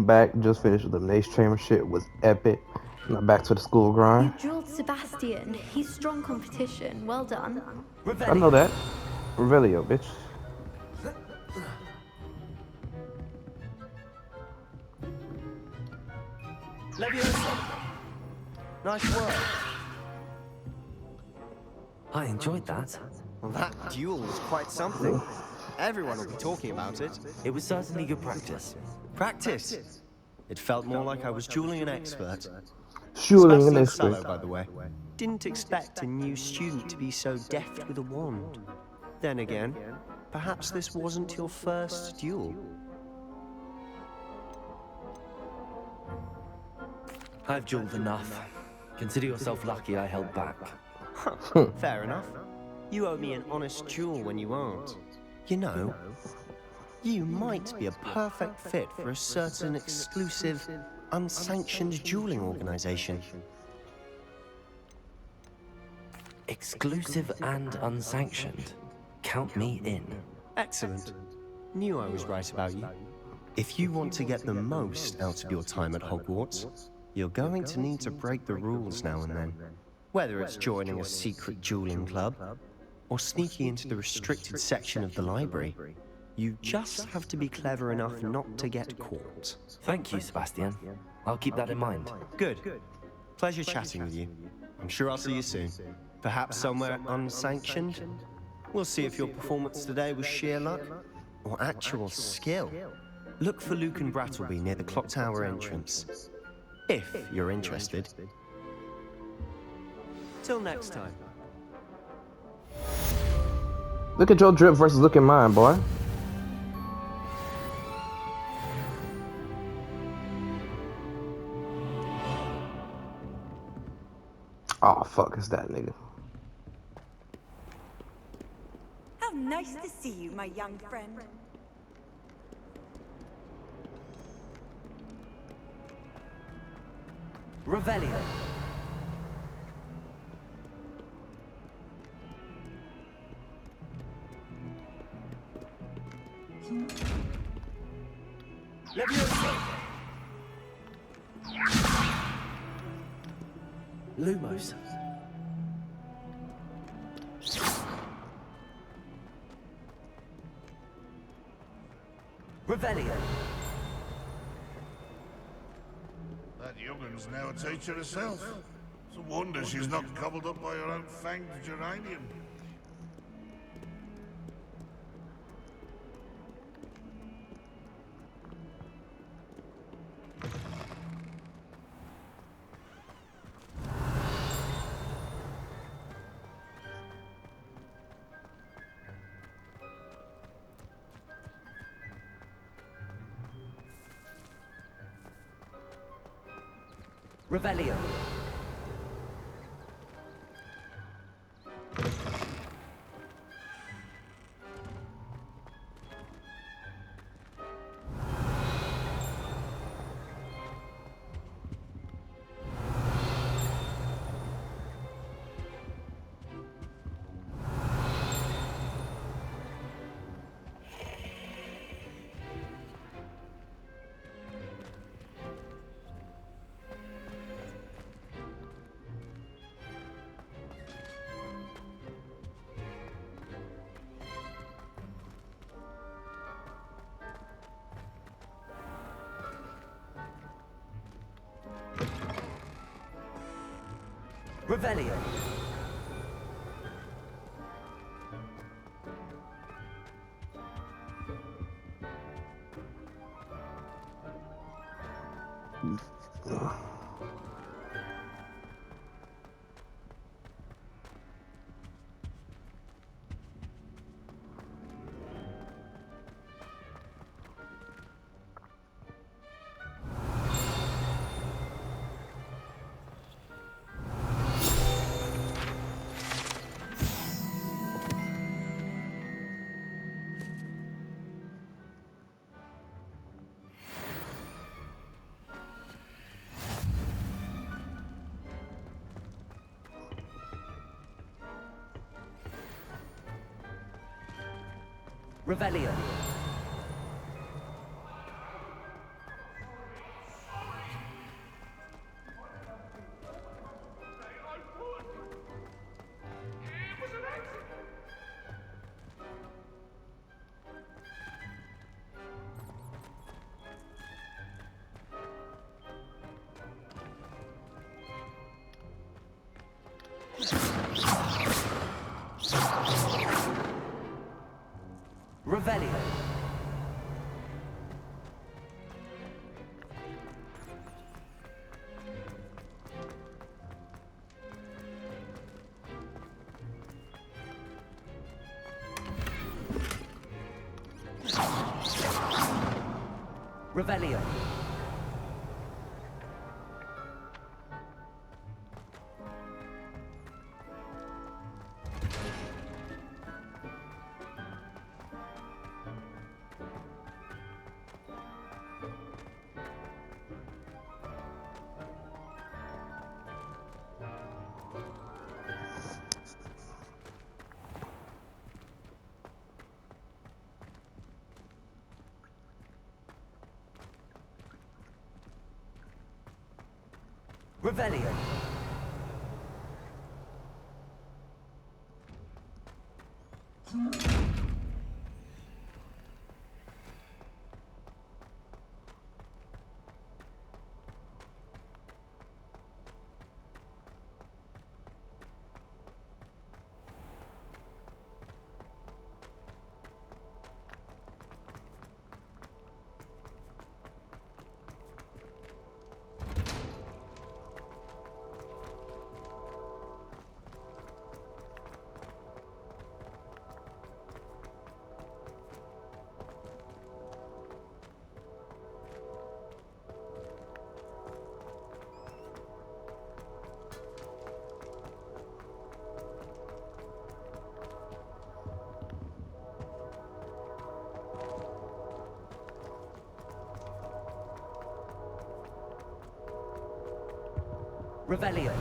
I'm back. Just finished with the mace chamber shit. Was epic. Now back to the school You grind. drilled Sebastian. He's strong competition. Well done. I know that. Revelio, bitch. Leviosa. Nice work. I enjoyed that. Well, that duel was quite something. Everyone will be talking about it. It was certainly good practice. Practice. It felt more like I was dueling an expert. Shooting an Sebastian expert. Sallow, by the way. Didn't expect a new student to be so deft with a wand. Then again, perhaps this wasn't your first duel. I've dueled enough. Consider yourself lucky I held back. Fair enough. You owe me an honest duel when you aren't. You know, you might be a perfect fit for a certain exclusive, unsanctioned dueling organization. Exclusive and unsanctioned. Count me in. Excellent. Knew I was right about you. If you want to get the most out of your time at Hogwarts, you're going to need to break the rules now and then. Whether it's joining a secret dueling club, or sneaking into the restricted section of the library, you just have to be clever enough not to get caught. Thank you, Sebastian. I'll keep that in mind. Good. Pleasure chatting with you. I'm sure I'll see you soon. Perhaps somewhere unsanctioned? We'll see if your performance today was sheer luck or actual skill. Look for Luke and Brattleby near the clock tower entrance. If you're interested. Till next time. Look at your drip versus look at mine, boy. Oh fuck, it's that nigga. How nice to see you, my young friend. Revelio. Leviosa! Lumos. Revelio. That young'un's now a teacher herself. It's a wonder she's not gobbled up by her own fanged geranium. Revelio. Revelio. Revelio. Revelio. Revelio. Revelio. Revelio.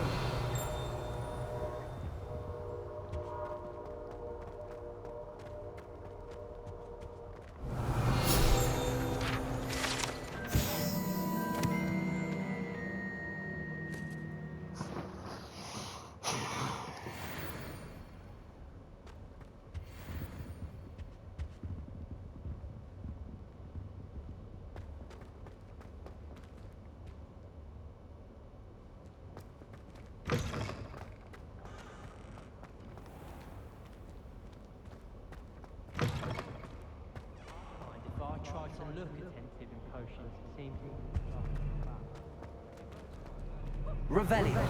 Try to look attentive in potions, it seems. Revelio.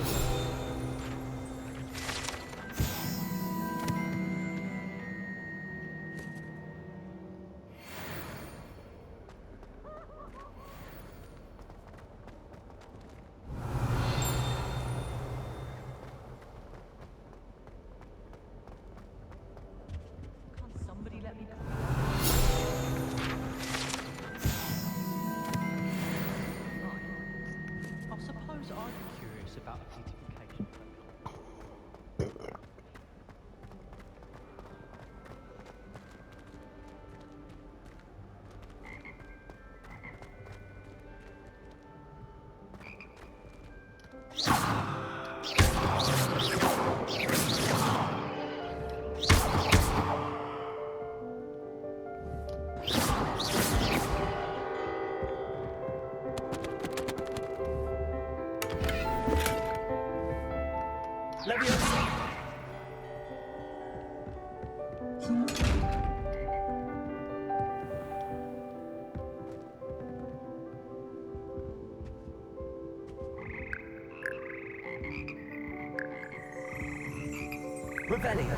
Can't somebody let me go? I suppose I'd be curious about a beautification potion. Leviosa. Revelio.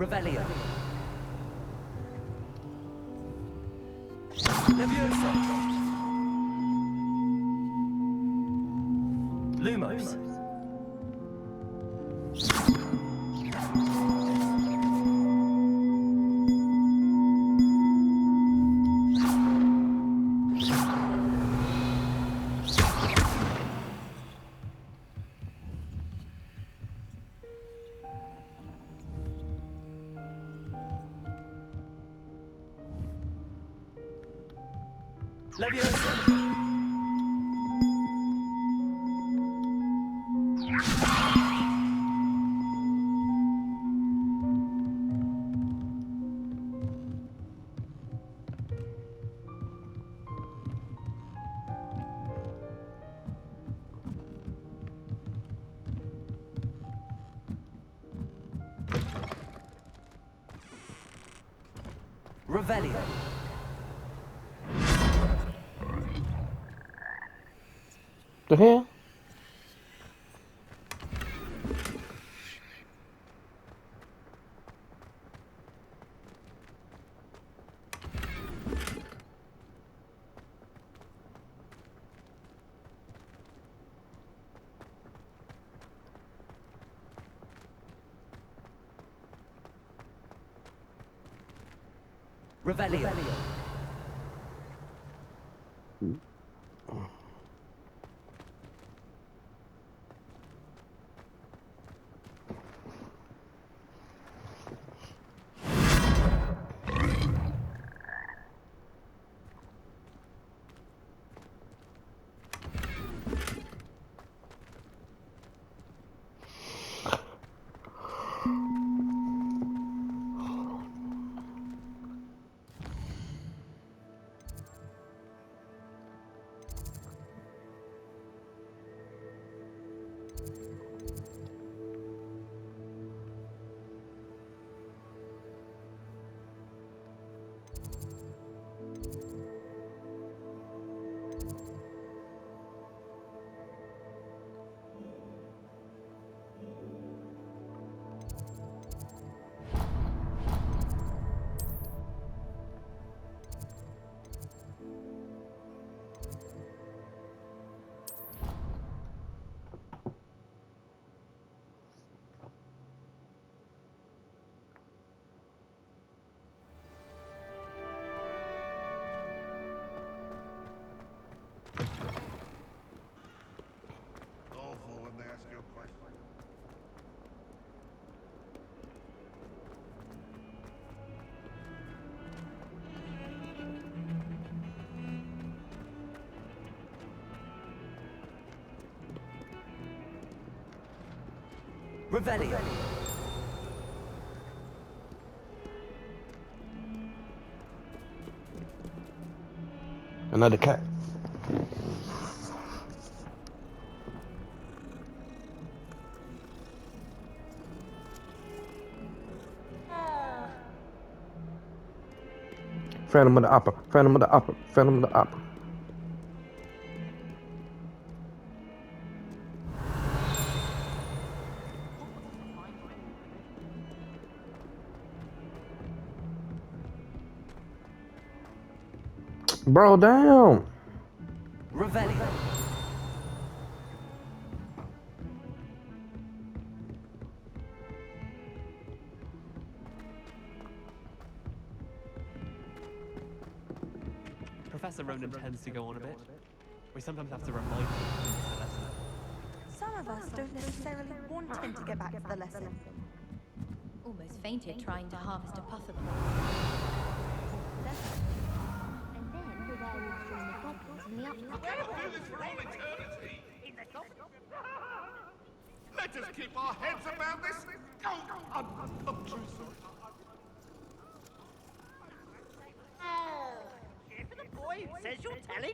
Revelio. Leviosa. Lumos. Leviosa. Revelio. The hell? Revelio. Awful when they ask you a question. Revelio. Another cat. Phantom of the Opera. Phantom of the Opera. Phantom of the Opera. Bro, down. Revelio. Professor Ronan tends to go on a bit. We sometimes have to remind him of the lesson. Some of us don't necessarily want him to get back to the lesson. Almost fainted trying to harvest a puffer. And then the werewolves join the goblins in the upland. We'll do this for all eternity! Let us keep our heads about this! I'm true sorry.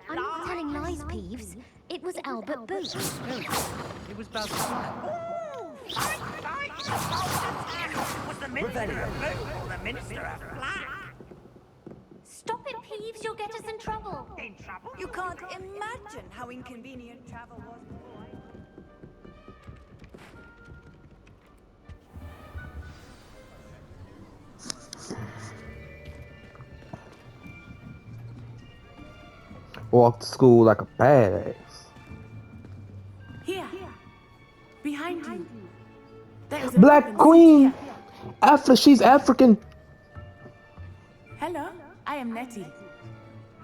I'm not telling lies, Peeves. It was Albert Booth. It was Basil. Was the minister of blue or the minister of black? Stop it, Peeves. You'll get us in trouble. In trouble? You can't imagine how inconvenient travel was before. Walk to school like a badass. Here. Behind you. There is a Black weapon Queen! seat here. She's African. Hello, I am Nettie.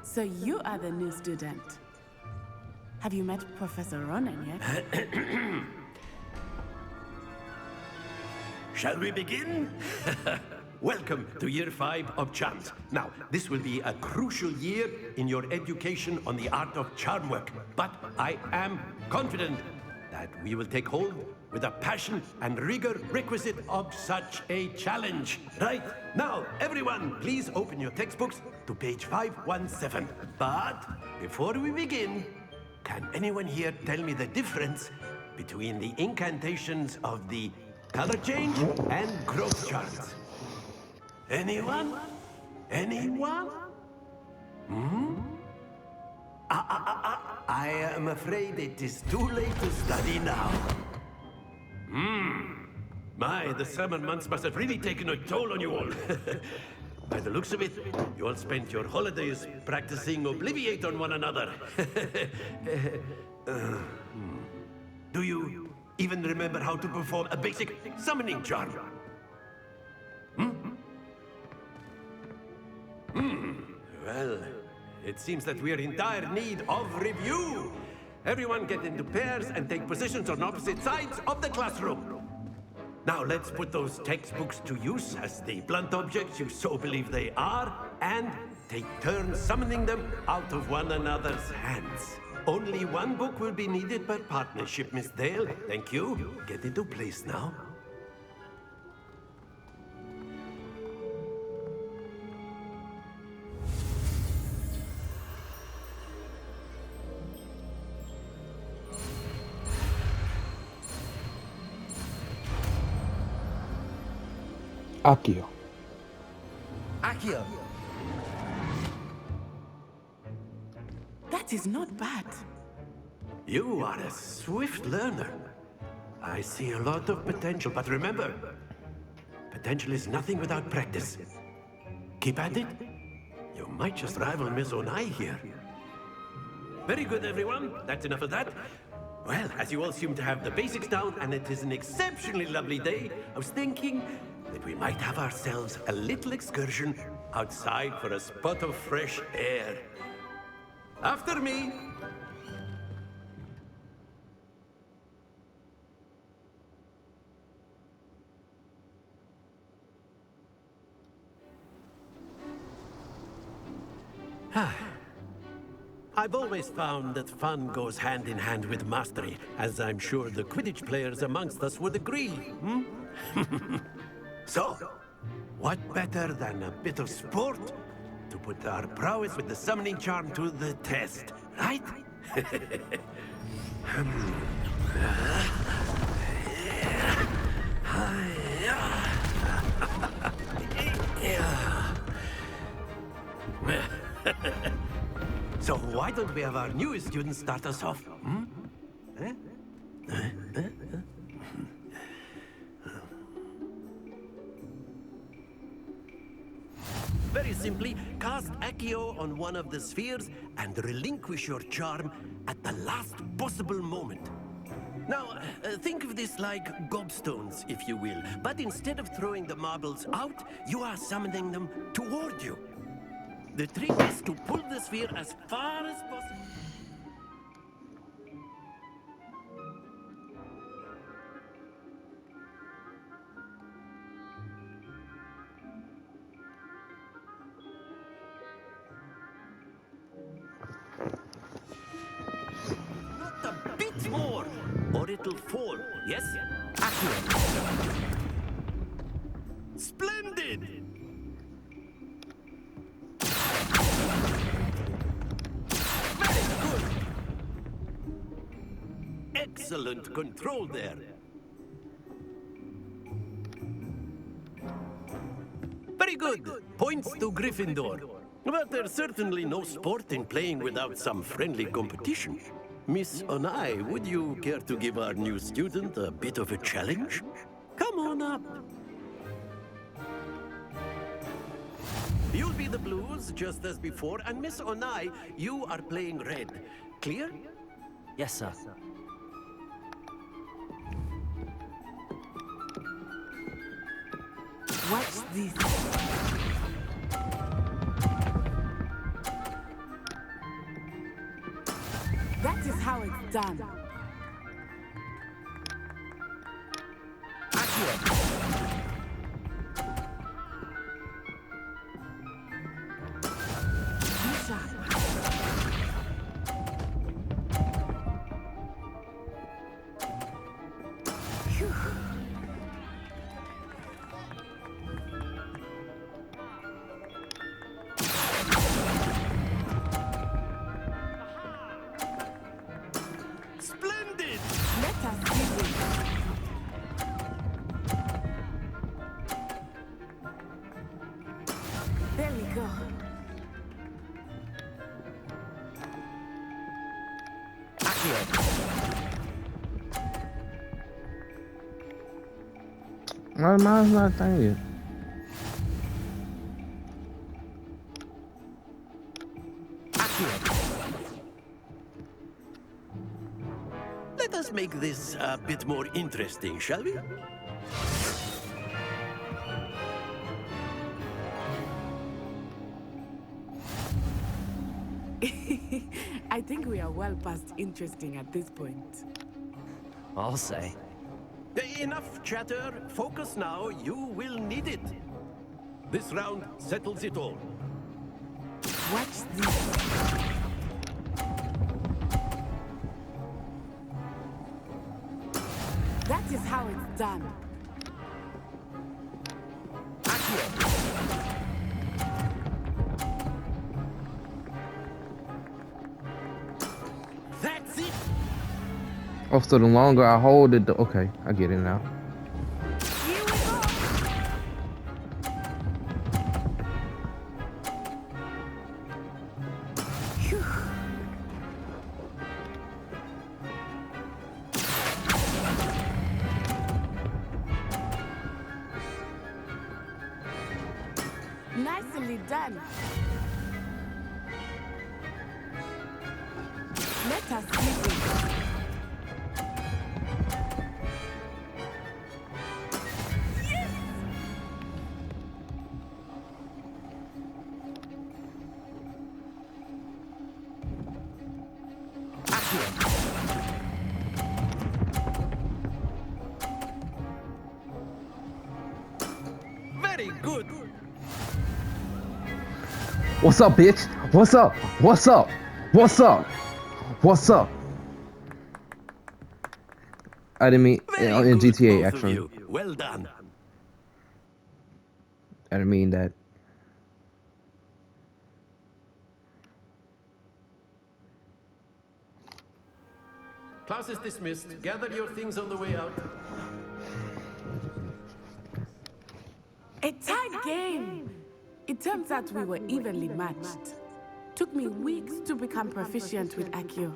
So you are the new student. Have you met Professor Ronan yet? Shall we begin? Welcome to Year 5 of Charms. Now, this will be a crucial year in your education on the art of charm work. But I am confident that we will take hold with the passion and rigor requisite of such a challenge. Right, now, everyone, please open your textbooks to page 517. But before we begin, can anyone here tell me the difference between the incantations of the color change and growth charts? Anyone? Anyone? I am afraid it is too late to study now. My, the summer months must have really taken a toll on you all. By the looks of it, you all spent your holidays practicing Obliviate on one another. Do you even remember how to perform a basic summoning charm? Well, it seems that we are in dire need of review. Everyone get into pairs and take positions on opposite sides of the classroom. Now let's put those textbooks to use as the blunt objects you so believe they are, and take turns summoning them out of one another's hands. Only one book will be needed per partnership, Miss Dale. Thank you. Get into place now. Akio. Akio! That is not bad. You are a swift learner. I see a lot of potential, but remember, potential is nothing without practice. Keep at it. You might just rival Miss Onai here. Very good, everyone. That's enough of that. Well, as you all seem to have the basics down, and it is an exceptionally lovely day, I was thinking that we might have ourselves a little excursion outside for a spot of fresh air. After me. I've always found that fun goes hand in hand with mastery, as I'm sure the Quidditch players amongst us would agree. So, what better than a bit of sport to put our prowess with the summoning charm to the test, right? So why don't we have our newest student start us off? Very simply, cast Accio on one of the spheres and relinquish your charm at the last possible moment. Now, think of this like gobstones, if you will. But instead of throwing the marbles out, you are summoning them toward you. The trick is to pull the sphere as far as possible. Not a bit more, or it'll fall. Yes? Accurate. Splendid! Excellent control there. Very good. Points to Gryffindor. But there's certainly no sport in playing without some friendly competition. Miss Onai, would you care to give our new student a bit of a challenge? Come on up. You'll be the blues, just as before, and Miss Onai, you are playing red. Clear? Yes, sir. Watch this. That is how it's done. Splendid! Let us see this. There we go. Why mine's not thinking? Let us make this a bit more interesting, shall we? I think we are well past interesting at this point. I'll say. Enough chatter. Focus now. You will need it. This round settles it all. Watch this. That is how it's done. That's it. Oh, so the longer I hold it, okay, I get it now. Here we go. Phew. Nicely done. Let us see this. Very good. What's up, bitch? What's up? What's up? What's up? What's up? I didn't mean Very in good, GTA both of actually. you. Well done. I didn't mean that. Class is dismissed. Gather your things on the way out. A tight game. It turns out we were evenly matched. Took me weeks to become proficient with Accio.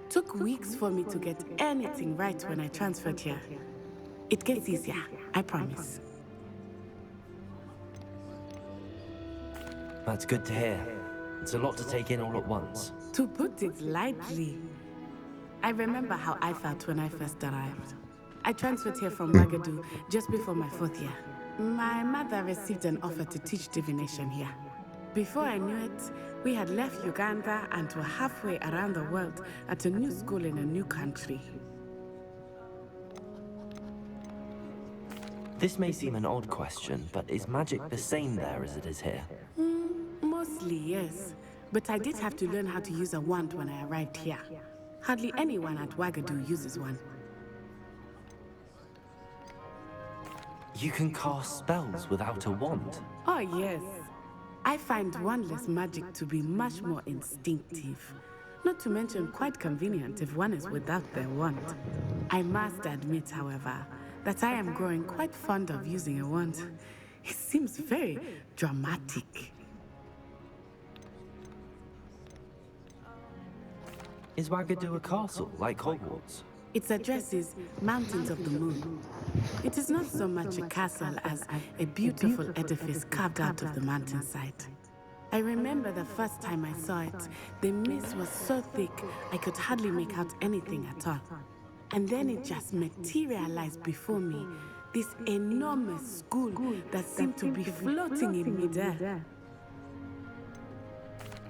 Took weeks for me to get anything right when I transferred here. It gets easier, I promise. That's good to hear. It's a lot to take in all at once. To put it lightly, I remember how I felt when I first arrived. I transferred here from Wagadu just before my 4th year. My mother received an offer to teach divination here. Before I knew it, we had left Uganda and were halfway around the world at a new school in a new country. This may seem an odd question, but is magic the same there as it is here? Mostly, yes. But I did have to learn how to use a wand when I arrived here. Hardly anyone at Wagadu uses one. You can cast spells without a wand. Oh, yes. I find wandless magic to be much more instinctive. Not to mention quite convenient if one is without their wand. I must admit, however, that I am growing quite fond of using a wand. It seems very dramatic. Is Wagadu a castle, like Hogwarts? Its address is Mountains of the Moon. It is not so much a castle as a beautiful edifice carved out of the mountainside. I remember the first time I saw it, the mist was so thick I could hardly make out anything at all. And then it just materialized before me, this enormous school that seemed to be floating in midair.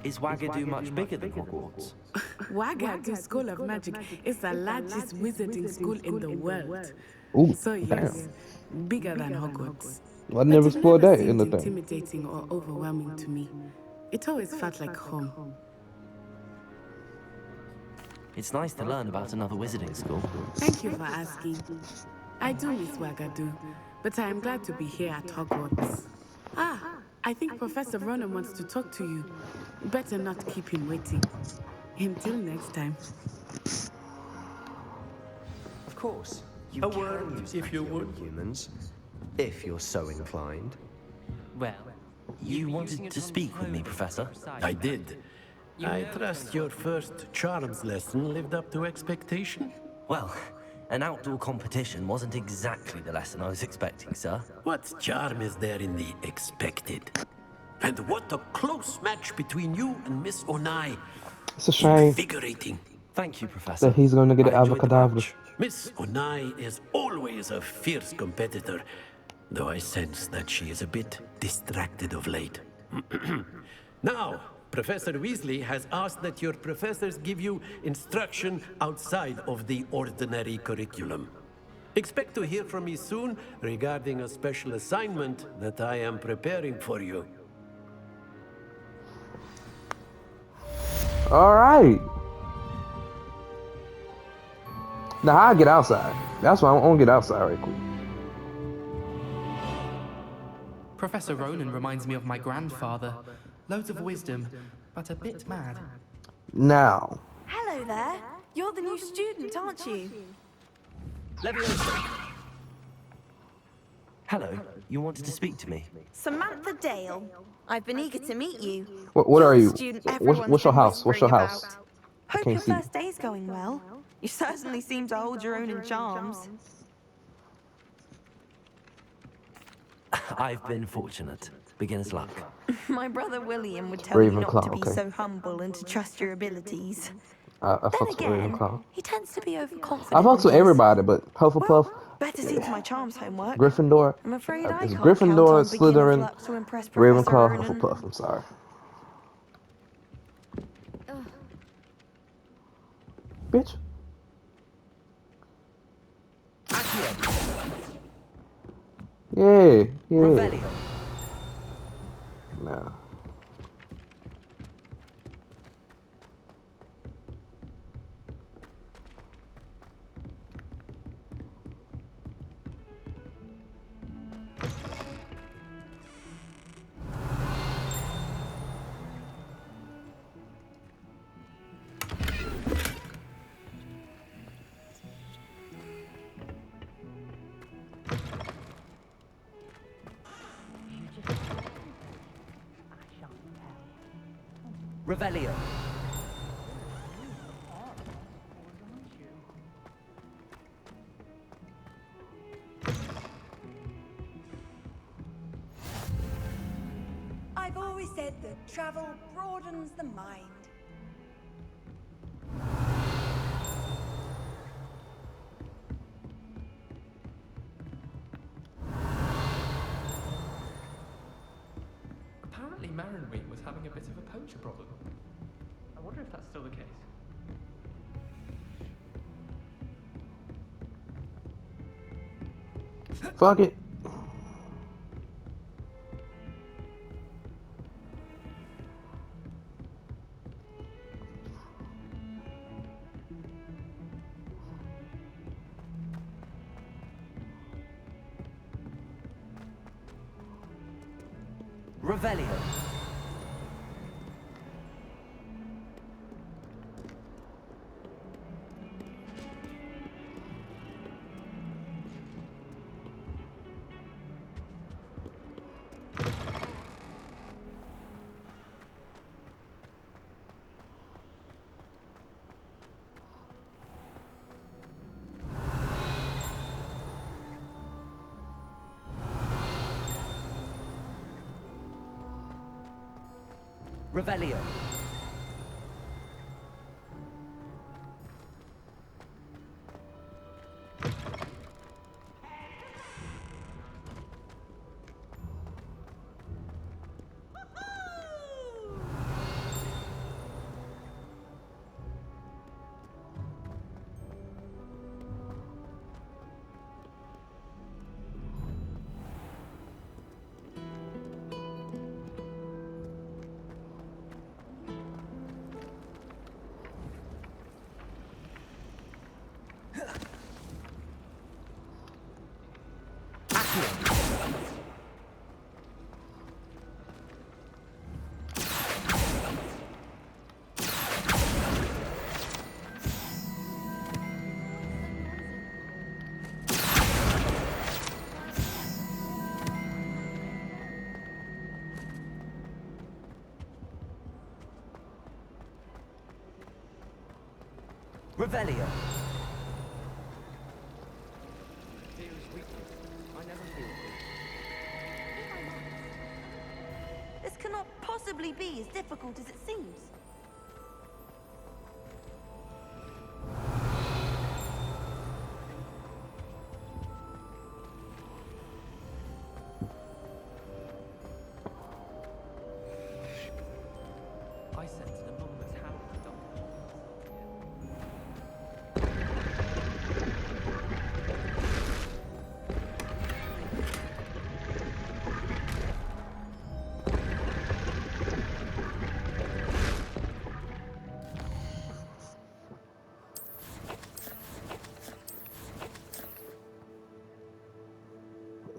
Is Wagadu much bigger than Hogwarts? Wagadu School of Magic is the largest wizarding school in the world. Ooh, So yes, bigger than Hogwarts. I never But it spoiled never that in seemed the thing. intimidating or overwhelming to me. It always felt like home. It's nice to learn about another wizarding school. Thank you for asking. I do miss Wagadu, but I am glad to be here at Hogwarts. I think Professor Ronan wants to talk to you. Better not keep him waiting. Until next time. Of course. You A can word, use if you magic on would. humans, if you're so inclined. Well, You wanted to speak with me, Professor? I did. I trust your first charms lesson lived up to expectation? Well, an outdoor competition wasn't exactly the lesson I was expecting, sir. What charm is there in the expected? And what a close match between you and Miss Onai. It's a shame Invigorating. Thank you, Professor. that he's gonna get an I enjoyed the avocadabra. match. Miss Onai is always a fierce competitor, though I sense that she is a bit distracted of late. Now, Professor Weasley has asked that your professors give you instruction outside of the ordinary curriculum. Expect to hear from me soon regarding a special assignment that I am preparing for you. All right. Now I get outside. That's why I want to get outside right quick. Professor Ronan reminds me of my grandfather. Loads of wisdom, but a bit mad. Now, Hello there. You're the new student, aren't you? Hello, you wanted to speak to me? Samantha Dale. I've been eager to meet you. what You're are the you? student What's everyone's your been house? What's your whispering house? about. Hope Can't your see. first day's going well. You certainly seem to hold your own in charms. I've been fortunate. Beginner's luck. My brother William would tell you not Ravenclaw, to be okay. so humble and to trust your abilities. I Then fucks with again, Ravenclaw. he tends to be overconfident. I fucks with when he is- everybody, but Hufflepuff, Well, better see to my charms homework. Gryffindor. I'm afraid I It's can't count Gryffindor, on beginner's Slytherin, luck to impress Professor Ravenclaw, Ronan. Hufflepuff. I'm sorry. Bitch. Yeah, yeah. No. Revelio. I've always said that travel broadens the mind. Apparently Marinweed was having a bit of a poacher problem. I wonder if that's still the case. Fuck it. Revelio. Revelio. Revelio. This cannot possibly be as difficult as it seems. I sent an anonymous hand to Dr.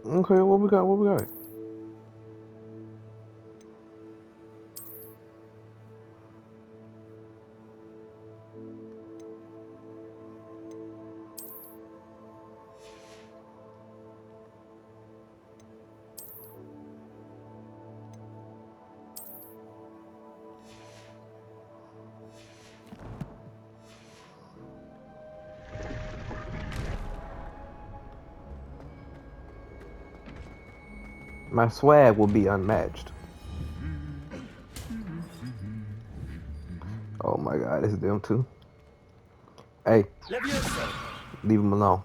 Okay, what we got? What we got? My swag will be unmatched. Oh my god, it's them too. Hey, leave them alone.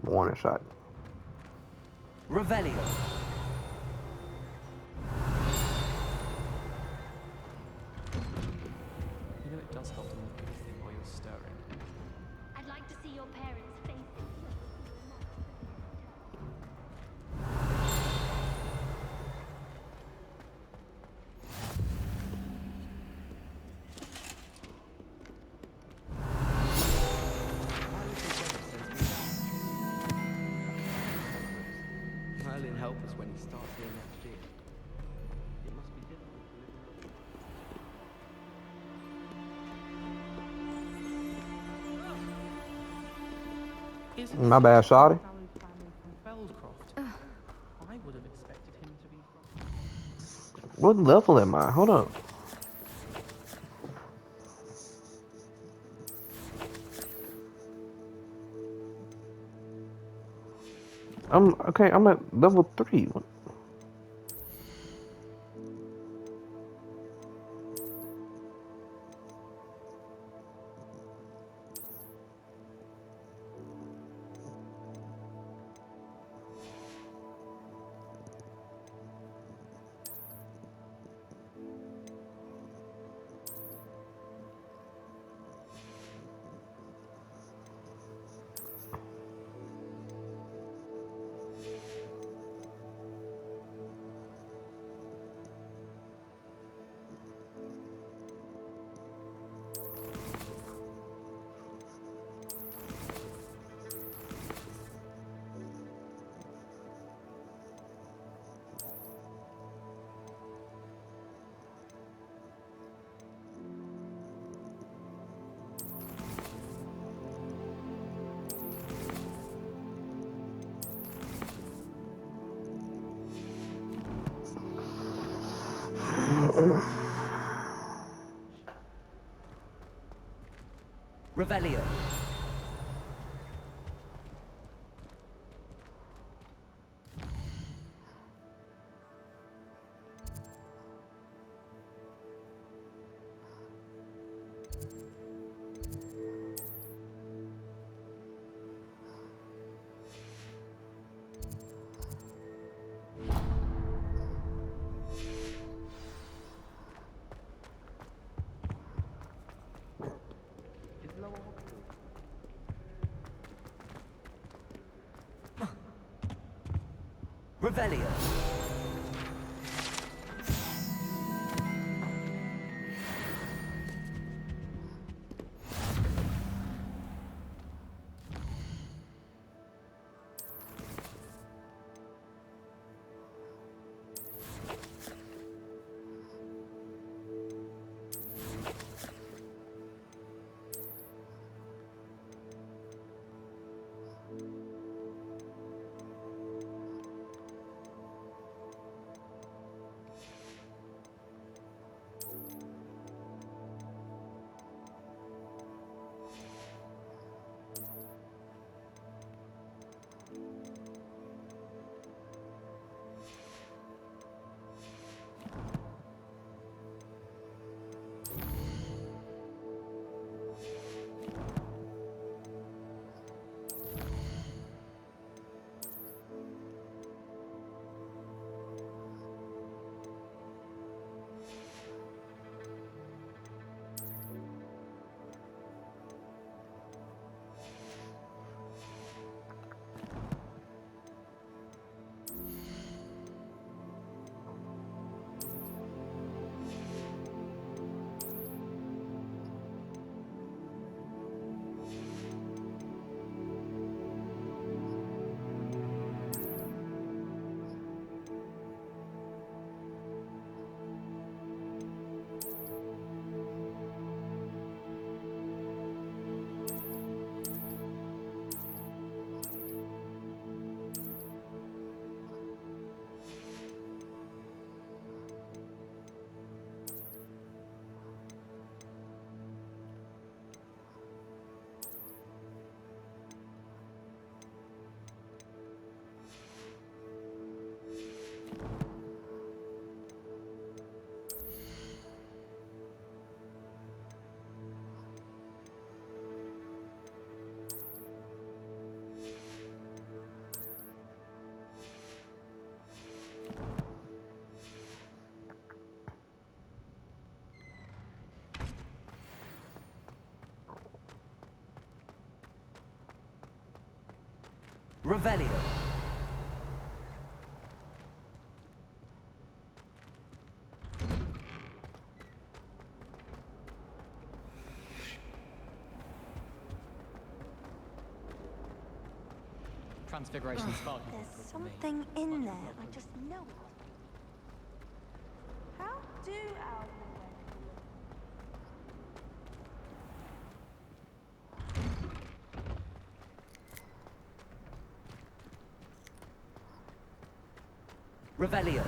Warning shot. Revelio. You know it does help to look at the thing while you're stirring. I'd like to see your parents' faces. Merlin help us when he starts here next year. It must be difficult to live in. My bad, shawty. I would have expected him to be from. What level am I? Hold on. I'm at level 3. Revelio. Revelio. Revelio. Transfiguration spark. There's something in there. I just know it. How do our Revelio.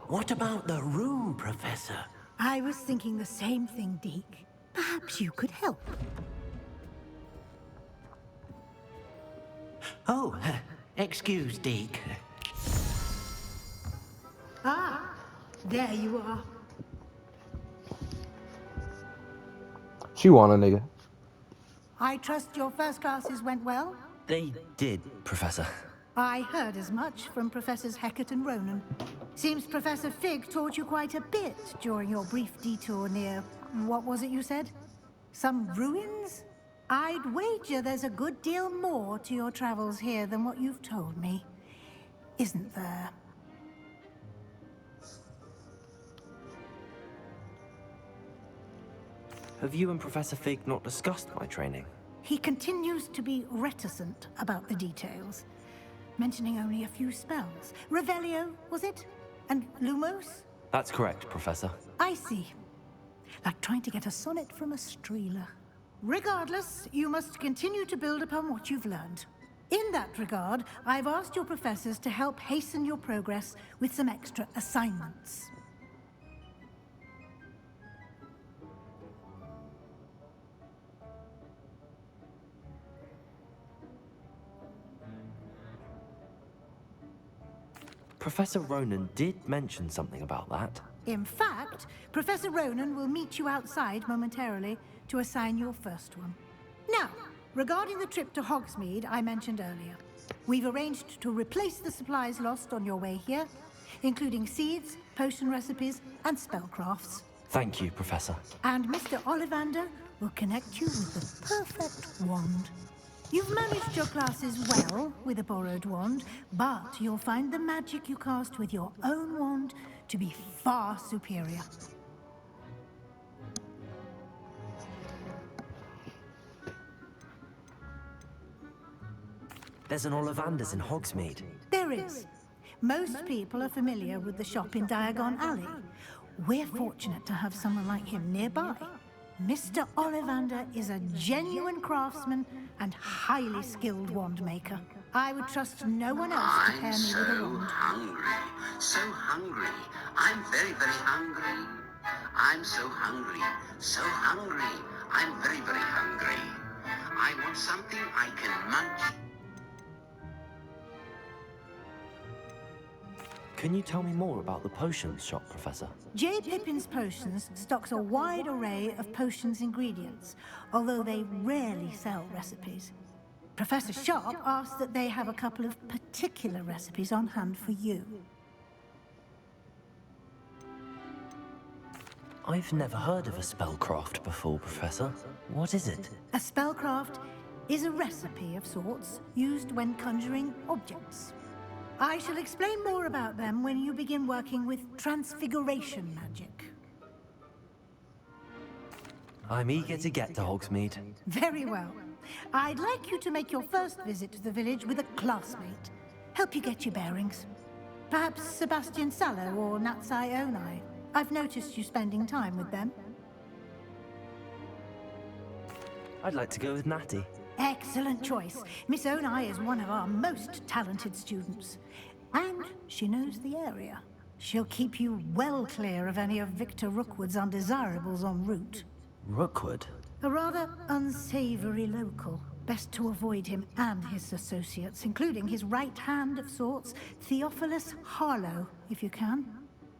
What about the room, Professor? I was thinking the same thing, Deke. Perhaps you could help. Oh, excuse, Deke. Ah, there you are. She want a nigga. I trust your first classes went well? They did, Professor. I heard as much from Professors Hecat and Ronan. Seems Professor Fig taught you quite a bit during your brief detour near... what was it you said? Some ruins? I'd wager there's a good deal more to your travels here than what you've told me. Isn't there? Have you and Professor Fig not discussed my training? He continues to be reticent about the details. mentioning only a few spells. Revelio, was it? And Lumos? That's correct, Professor. I see. Like trying to get a sonnet from a streeler. Regardless, you must continue to build upon what you've learned. In that regard, I've asked your professors to help hasten your progress with some extra assignments. Professor Ronan did mention something about that. In fact, Professor Ronan will meet you outside momentarily to assign your first one. Now, regarding the trip to Hogsmeade I mentioned earlier, we've arranged to replace the supplies lost on your way here, including seeds, potion recipes, and spellcrafts. Thank you, Professor. And Mr. Ollivander will connect you with the perfect wand. You've managed your classes well with a borrowed wand, but you'll find the magic you cast with your own wand to be far superior. There's an Ollivander's in Hogsmeade. There is. Most people are familiar with the shop in Diagon Alley. We're fortunate to have someone like him nearby. Mr. Ollivander is a genuine craftsman and highly skilled wand maker. I would trust no one else to pair me with a wand. So hungry. I'm very, very hungry. I'm so hungry, so hungry. I'm very, very hungry. I want something I can munch. Can you tell me more about the potions shop, Professor? J. Pippin's Potions stocks a wide array of potions ingredients, although they rarely sell recipes. Professor Sharp asked that they have a couple of particular recipes on hand for you. I've never heard of a spellcraft before, Professor. What is it? A spellcraft is a recipe of sorts used when conjuring objects. I shall explain more about them when you begin working with transfiguration magic. I'm eager to get to Hogsmeade. Very well. I'd like you to make your first visit to the village with a classmate. Help you get your bearings. Perhaps Sebastian Sallow or Natsai Onai. I've noticed you spending time with them. I'd like to go with Natty. Excellent choice. Miss Onai is one of our most talented students. And she knows the area. She'll keep you well clear of any of Victor Rookwood's undesirables en route. Rookwood? A rather unsavory local. Best to avoid him and his associates, including his right hand of sorts, Theophilus Harlow, if you can.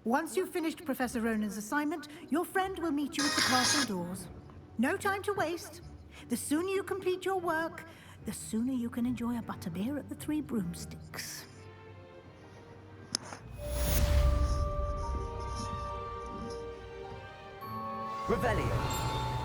Once you've finished Professor Ronan's assignment, your friend will meet you at the castle doors. No time to waste. The sooner you complete your work, the sooner you can enjoy a butterbeer at the Three Broomsticks. Revelio.